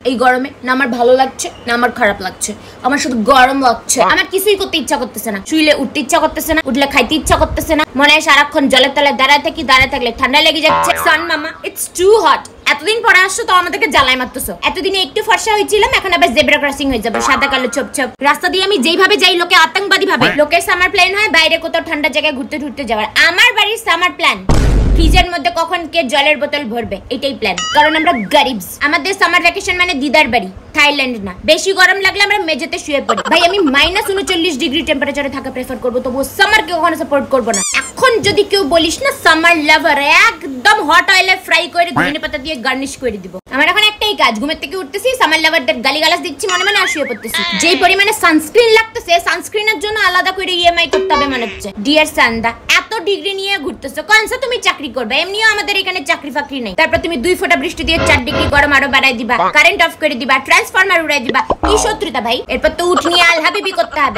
এই গরমে না আমার ভালো লাগছে না আমার খারাপ লাগছে, আমার শুধু গরম লাগছে। আমার কিছুই করতে ইচ্ছা করতেছে না, শুইলে উঠতে ইচ্ছা করতেছে না, উঠলে খাইতে ইচ্ছা করতেছে না, মনে হয় সারাক্ষণ জলের তলায় দাঁড়ায় থাকি, দাঁড়ায় থাকলে ঠান্ডা লেগে যাচ্ছে। সান মামা ইটস টু হট। এতদিন পরে আসছো তো আমাদেরকে জ্বালায় মারতেছো। এতদিনে একটু ফর্সা হয়েছিলাম, এখন আবার জেব্রা ক্রসিং হয়ে যাবে, সাদা কালো ছোপ ছোপ রাস্তা দিয়ে আমি যেইভাবে যাই লোকে আতঙ্কবাদী ভাবে। লোকের সামার প্ল্যান হয় বাইরে কোথাও ঠান্ডা জায়গায় ঘুরতে ঘুরতে যাওয়ার, আমার বাড়ির সামার প্ল্যান ফ্রিজের মধ্যে কখন কে জলের বোতল ভরবে এটাই প্ল্যান। কারণ আমরা গরিবস, আমাদের সামার ভ্যাকেশন মানে দিদার বাড়ি, থাইল্যান্ড না। বেশি গরম লাগলে আমরা মেঝেতে শুয়ে পড়ি। ভাই আমি -39 ডিগ্রি টেম্পারেচারে থাকা প্রেফার করবো, তবুও সামারকে কখনো সাপোর্ট করবো না। এখন যদি কেউ বলিস না সামার লাভার, একদম হট অয়েলে ফ্রাই করে ধনে পাতা দিয়ে গার্নিশ করে দিব। আমার এখন একটাই কাজ, ঘুমের থেকে উঠতেছি, সামার লাভারদের গালিগালাজ দিচ্ছি, মনে মনে আর শুয়ে পড়তেছি। যেই পরিমাণে সানস্ক্রিন লাগতেছে, সানস্ক্রিনের জন্য আলাদা করে ইএমআই করতে হবে মনে হচ্ছে। ডিয়ার সান্দা, এত ডিগ্রি নিয়ে ঘুরতেছো, কনসা তুমি চাকরি করবে? এমনিও আমাদের এখানে চাকরি ফাকরি নেই। তারপর তুমি 2 ফোঁটা বৃষ্টি দিয়ে 4 ডিগ্রি গরম আরো বাড়াই দিবা, কারেন্ট অফ করে দিবা, ট্রান্সফরমার উড়াই দিবা। কি শত্রুতা ভাই? এরপর তো উঠ নিয়ে আল হাবিবি করতে হবে।